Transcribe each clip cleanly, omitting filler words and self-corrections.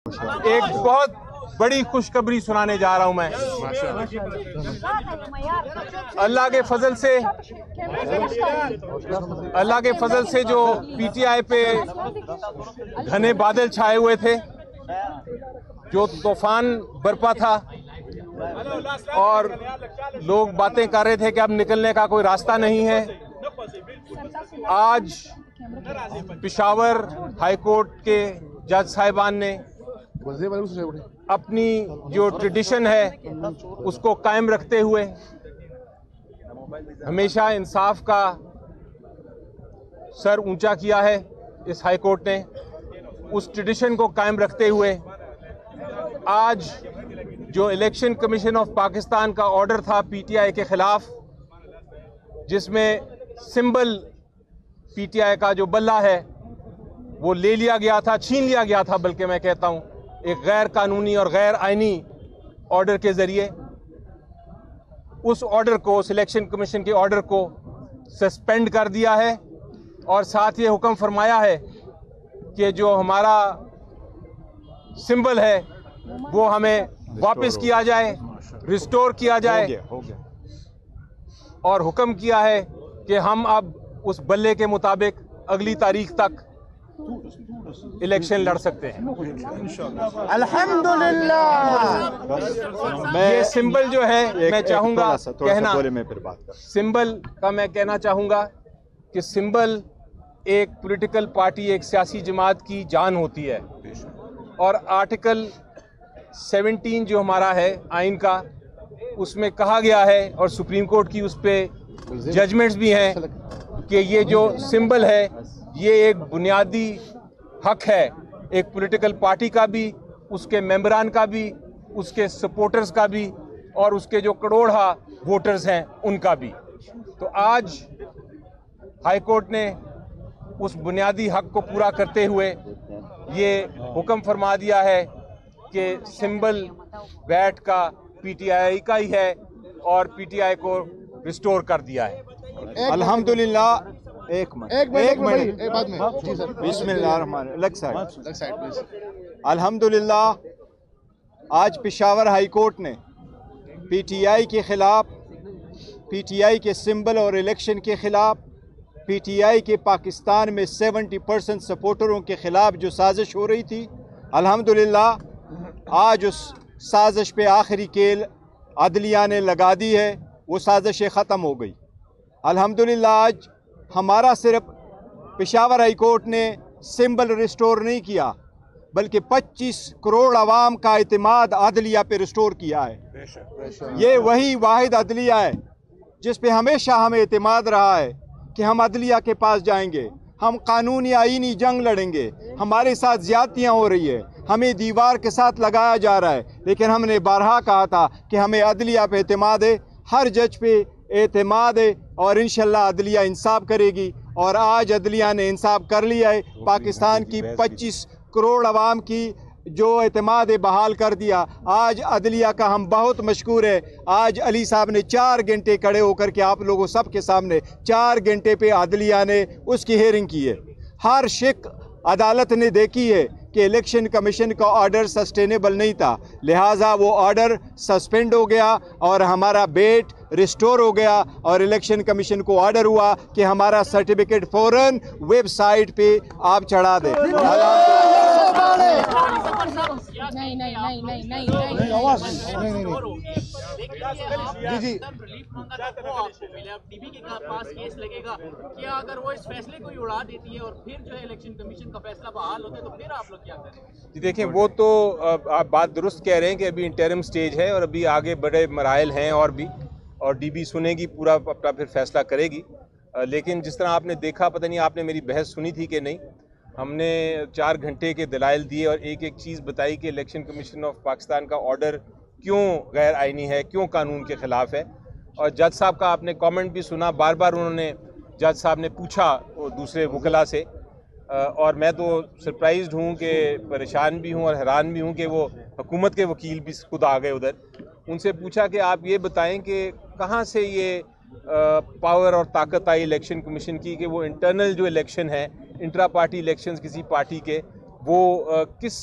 एक बहुत बड़ी खुशखबरी सुनाने जा रहा हूं मैं। अल्लाह के फजल से जो पीटीआई पे घने बादल छाए हुए थे, जो तूफान बरपा था और लोग बातें कर रहे थे कि अब निकलने का कोई रास्ता नहीं है, आज पेशावर हाईकोर्ट के जज साहिबान ने अपनी जो ट्रेडिशन है उसको कायम रखते हुए, हमेशा इंसाफ का सर ऊंचा किया है इस हाई कोर्ट ने, उस ट्रेडिशन को कायम रखते हुए आज जो इलेक्शन कमीशन ऑफ पाकिस्तान का ऑर्डर था पीटीआई के खिलाफ, जिसमें सिंबल पीटीआई का जो बल्ला है वो ले लिया गया था, छीन लिया गया था, बल्कि मैं कहता हूं एक गैर कानूनी और गैर आईनी ऑर्डर के जरिए, उस ऑर्डर को, सिलेक्शन कमीशन के ऑर्डर को सस्पेंड कर दिया है और साथ ये हुक्म फरमाया है कि जो हमारा सिंबल है वो हमें वापस किया जाए, रिस्टोर किया जाए। और हुक्म किया है कि हम अब उस बल्ले के मुताबिक अगली तारीख तक इलेक्शन लड़ सकते हैं। अल्हम्दुलिल्लाह। ये सिंबल जो है, मैं चाहूंगा कहना, सिंबल का मैं कहना चाहूंगा कि सिंबल एक पॉलिटिकल पार्टी, एक सियासी जमात की जान होती है और आर्टिकल 17 जो हमारा है आइन का, उसमें कहा गया है और सुप्रीम कोर्ट की उस पर जजमेंट्स भी हैं कि ये जो सिंबल है ये एक बुनियादी हक है, एक पॉलिटिकल पार्टी का भी, उसके मेंबरान का भी, उसके सपोर्टर्स का भी और उसके जो करोड़ा वोटर्स हैं उनका भी। तो आज हाई कोर्ट ने उस बुनियादी हक को पूरा करते हुए ये हुक्म फरमा दिया है कि सिंबल वैट का पीटीआई का ही है और पीटीआई को रिस्टोर कर दिया है। अल्हम्दुलिल्लाह। एक मिनट बिस्मिल्लाह। अल्हम्दुलिल्लाह, आज पेशावर हाई कोर्ट ने पीटीआई के खिलाफ, पीटीआई के सिंबल और इलेक्शन के खिलाफ, पीटीआई के पाकिस्तान में 70% सपोर्टरों के खिलाफ जो साजिश हो रही थी, अल्हम्दुलिल्लाह आज उस साजिश पे आखिरी केल अदलिया ने लगा दी है, वो साजिशें ख़त्म हो गई। अल्हम्दुलिल्लाह आज हमारा सिर्फ पेशावर हाई कोर्ट ने सिंबल रिस्टोर नहीं किया, बल्कि 25 करोड़ आवाम का एतमाद अदलिया पे रिस्टोर किया है। ये वही वाहिद अदलिया है जिस पे हमेशा हमें एतमाद रहा है कि हम अदलिया के पास जाएंगे, हम कानूनी आईनी जंग लड़ेंगे, हमारे साथ ज्यादतियाँ हो रही है, हमें दीवार के साथ लगाया जा रहा है, लेकिन हमने बारहा कहा था कि हमें अदलिया पे एतमाद है, हर जज पे एतमाद है और इंशाल्लाह अदलिया इंसाफ करेगी। और आज अदलिया ने इंसाफ कर लिया है, पाकिस्तान की 25 करोड़ आवाम की जो एतमाद बहाल कर दिया। आज अदलिया का हम बहुत मशकूर है। आज अली साहब ने 4 घंटे खड़े होकर के आप लोगों सब के सामने 4 घंटे पे अदलिया ने उसकी हेयरिंग की है। हर शिक अदालत ने देखी है कि इलेक्शन कमीशन का ऑर्डर सस्टेनेबल नहीं था, लिहाजा वो ऑर्डर सस्पेंड हो गया और हमारा बेट रिस्टोर हो गया और इलेक्शन कमीशन को ऑर्डर हुआ कि हमारा सर्टिफिकेट फौरन वेबसाइट पे आप चढ़ा दें। जी अगर वो इस फैसले को ही उड़ा देती है और फिर जो है इलेक्शन कमीशन का फैसला बहाल होता है तो फिर आप लोग क्या करें? जी देखें, वो तो आप बात दुरुस्त कह रहे हैं कि अभी इंटरिम स्टेज है और अभी आगे बड़े मराइल हैं और भी, और डीबी सुनेगी, पूरा अपना फिर फैसला करेगी। लेकिन जिस तरह आपने देखा, पता नहीं आपने मेरी बहस सुनी थी कि नहीं, हमने 4 घंटे के दलाइल दिए और एक एक चीज़ बताई कि इलेक्शन कमीशन ऑफ पाकिस्तान का ऑर्डर क्यों गैर आइनी है, क्यों कानून के ख़िलाफ़ है। और जज साहब का आपने कमेंट भी सुना, बार बार उन्होंने, जज साहब ने पूछा वो दूसरे वकला से, और मैं तो सरप्राइज्ड हूँ कि परेशान भी हूँ और हैरान भी हूँ कि वो हुकूमत के वकील भी खुद आ गए उधर। उनसे पूछा कि आप ये बताएं कि कहाँ से ये पावर और ताकत आई इलेक्शन कमीशन की कि वो इंटरनल जो इलेक्शन है, इंट्रा पार्टी इलेक्शंस किसी पार्टी के, वो किस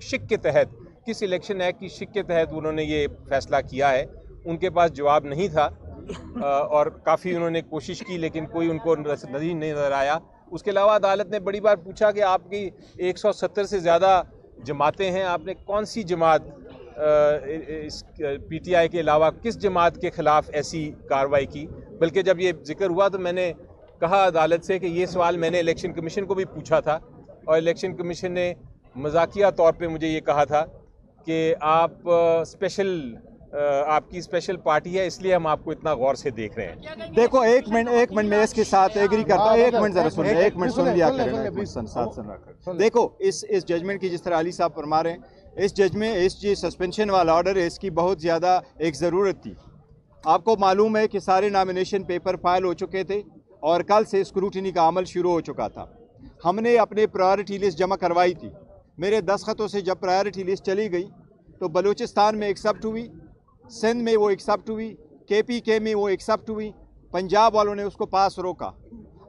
शिक के तहत, किस इलेक्शन एक्ट की शिक के तहत उन्होंने ये फैसला किया है, उनके पास जवाब नहीं था और काफ़ी उन्होंने कोशिश की लेकिन कोई उनको नज़र नहीं नज़र आया। उसके अलावा अदालत ने बड़ी बार पूछा कि आपकी 170 से ज़्यादा जमातें हैं, आपने कौन सी जमात इस PTI के अलावा किस जमात के ख़िलाफ़ ऐसी कार्रवाई की। बल्कि जब ये जिक्र हुआ तो मैंने कहा अदालत से कि ये सवाल मैंने इलेक्शन कमीशन को भी पूछा था और इलेक्शन कमीशन ने मजाकिया तौर पे मुझे ये कहा था कि आप आपकी स्पेशल पार्टी है इसलिए हम आपको इतना गौर से देख रहे हैं। देखो एक मिनट मैं इसके साथ एग्री करता हूँ। एक मिनट जरा सुन, एक मिनट सुन लिया करें। देखो इस जजमेंट की जिस तरह अली साहब फरमा रहे हैं, इस जजमेंट इस जो सस्पेंशन वाला ऑर्डर है इसकी बहुत ज़्यादा एक ज़रूरत थी। आपको मालूम है कि सारे नॉमिनेशन पेपर फाइल हो चुके थे और कल से स्क्रूटनी का अमल शुरू हो चुका था। हमने अपने प्रायोरिटी लिस्ट जमा करवाई थी। मेरे दस्तखतों से जब प्रायोरिटी लिस्ट चली गई तो बलूचिस्तान में एक्सेप्ट हुई, सिंध में वो एक्सेप्ट हुई, KPK में वो एक्सेप्ट हुई, पंजाब वालों ने उसको पास रोका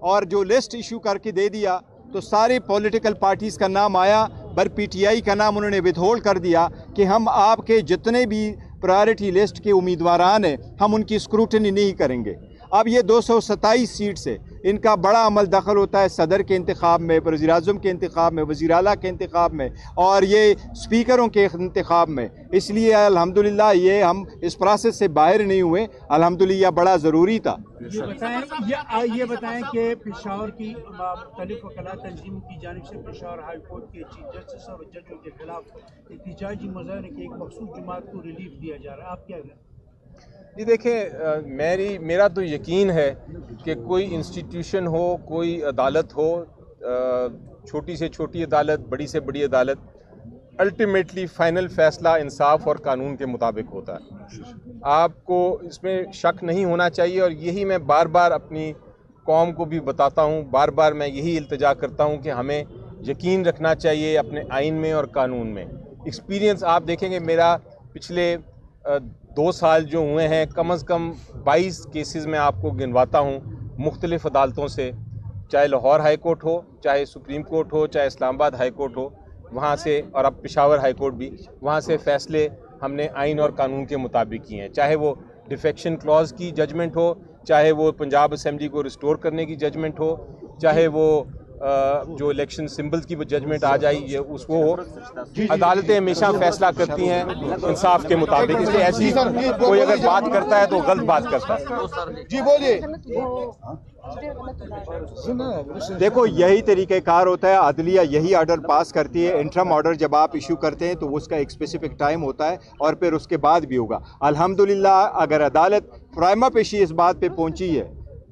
और जो लिस्ट इशू करके दे दिया तो सारे पॉलिटिकल पार्टीज़ का नाम आया, पर PTI का नाम उन्होंने विथहोल्ड कर दिया कि हम आपके जितने भी प्रायोरिटी लिस्ट के उम्मीदवारान हैं हम उनकी स्क्रूटनी नहीं करेंगे। अब ये 227 सीट से इनका बड़ा अमल दखल होता है सदर के इंतखाब में, वज़ीर आज़म के इंतखाब में, वज़ीर आला के इंतखाब में और ये स्पीकरों के इंतखाब में। इसलिए अल्हम्दुलिल्लाह ये हम इस प्रोसेस से बाहर नहीं हुए, अल्हम्दुलिल्लाह बड़ा ज़रूरी था। ये बताएं कि पेशावर की मुख्तलिफ वकला तंजीमों की जानिब से पेशावर हाई कोर्ट के चीफ जस्टिस और जजों के खिलाफ एहतजाजी मुजाहरे की एक मखसूस जमात को रिलीफ दिया जा रहा है, आप क्या कहें? जी देखिए, मेरा तो यकीन है कि कोई इंस्टीट्यूशन हो, कोई अदालत हो, छोटी से छोटी अदालत, बड़ी से बड़ी अदालत, अल्टीमेटली फ़ाइनल फ़ैसला इंसाफ और कानून के मुताबिक होता है। आपको इसमें शक नहीं होना चाहिए और यही मैं बार बार अपनी कौम को भी बताता हूँ, बार बार मैं यही इल्तिजा करता हूँ कि हमें यकीन रखना चाहिए अपने आइन में और कानून में। एक्सपीरियंस आप देखेंगे मेरा पिछले 2 साल जो हुए हैं, कम से कम 22 केसेस में आपको गिनवाता हूँ मुख्तलिफ़ अदालतों से, चाहे लाहौर हाई कोर्ट हो, चाहे सुप्रीम कोर्ट हो, चाहे इस्लामाबाद हाई कोर्ट हो, वहाँ से, और अब पेशावर हाई कोर्ट भी, वहाँ से फ़ैसले हमने आइन और कानून के मुताबिक किए हैं। चाहे वो डिफेक्शन क्लॉज की जजमेंट हो, चाहे वो पंजाब असेंबली को रिस्टोर करने की जजमेंट हो, चाहे वो जो इलेक्शन सिंबल्स की वो जजमेंट आ जाए ये उसको हो। अदालतें हमेशा फैसला करती हैं इंसाफ के मुताबिक, इसलिए ऐसी कोई अगर बात करता है तो गलत बात करता है। जी बोलिए। देखो यही तरीक़ेकार होता है, अदलिया यही ऑर्डर पास करती है। इंटरम ऑर्डर जब आप इशू करते हैं तो उसका एक स्पेसिफिक टाइम होता है और फिर उसके बाद भी होगा। अल्हम्दुलिल्लाह अगर अदालत प्राइमा पेशी इस बात पे पहुंची है,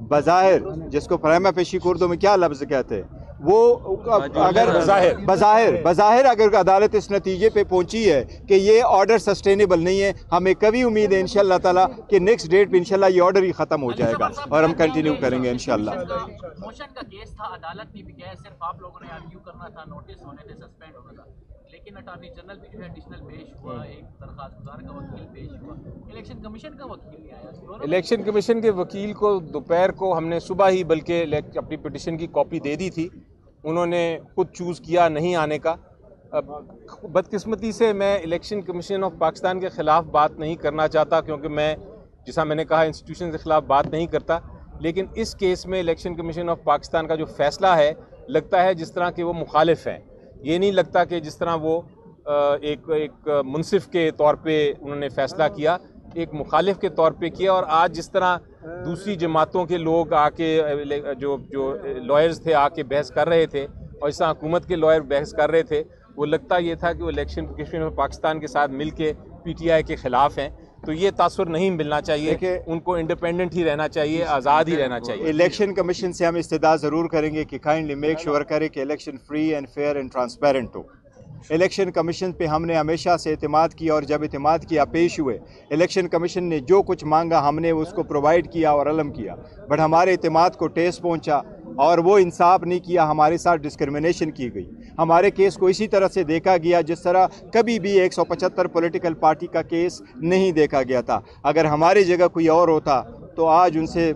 बज़ाहिर, जिसको प्राइमा पेशी उर्दू में क्या लफ्ज़ कहते हैं, वो अगर बज़ाहिर अगर अदालत इस नतीजे पे पहुंची है कि ये ऑर्डर सस्टेनेबल नहीं है, हमें कभी उम्मीद है इंशाअल्लाह ताला कि नेक्स्ट डेट पे इंशाअल्लाह ये ऑर्डर ही ख़त्म हो जाएगा और हम कंटिन्यू करेंगे इंशाअल्लाह। मोशन का केस था, अदालत ने भी कहा, सिर्फ आप लोगों ने आर्ग्यू करना था, नोटिस होने थे, सस्पेंड होना था, लेकिन अटॉर्नी जनरल भी जो है एडिशनल पेश हुआ, एक दरखास्त गुजार का वकील पेश हुआ, इलेक्शन कमीशन का वकील नहीं आया। इलेक्शन कमीशन के वकील को दोपहर को हमने सुबह ही बल्कि अपनी पिटिशन की कॉपी दे दी थी, उन्होंने खुद चूज़ किया नहीं आने का। बदकिस्मती से मैं इलेक्शन कमीशन ऑफ पाकिस्तान के ख़िलाफ़ बात नहीं करना चाहता क्योंकि मैं, जैसा मैंने कहा, इंस्टीट्यूशन के ख़िलाफ़ बात नहीं करता, लेकिन इस केस में इलेक्शन कमीशन ऑफ पाकिस्तान का जो फ़ैसला है लगता है जिस तरह के वो मुखालिफ हैं। ये नहीं लगता कि जिस तरह वो एक मुनसिफ के तौर पे उन्होंने फ़ैसला किया, एक मुखालिफ के तौर पे किया। और आज जिस तरह दूसरी जमातों के लोग आके जो लॉयर्स थे आके बहस कर रहे थे और जिस तरह हुकूमत के लॉयर बहस कर रहे थे, वो लगता ये था कि वो इलेक्शन कमीशन ऑफ पाकिस्तान के साथ मिल के PTI के ख़िलाफ़ हैं। तो ये तासुर नहीं मिलना चाहिए, उनको इंडिपेंडेंट ही रहना चाहिए, आज़ाद ही रहना चाहिए। इलेक्शन कमीशन से हम इस्तदा ज़रूर करेंगे कि काइंडली मेक श्योर करे कि election free and fair and transparent हो। इलेक्शन कमीशन पे हमने हमेशा से एतमाद किया और जब एतमाद किया पेश हुए, इलेक्शन कमीशन ने जो कुछ मांगा हमने उसको प्रोवाइड किया और अलम किया, बट हमारे एतमाद को ठेस पहुंचा और वो इंसाफ नहीं किया, हमारे साथ डिस्क्रिमिनेशन की गई। हमारे केस को इसी तरह से देखा गया जिस तरह कभी भी 175 पॉलिटिकल पार्टी का केस नहीं देखा गया था। अगर हमारी जगह कोई और होता तो आज उनसे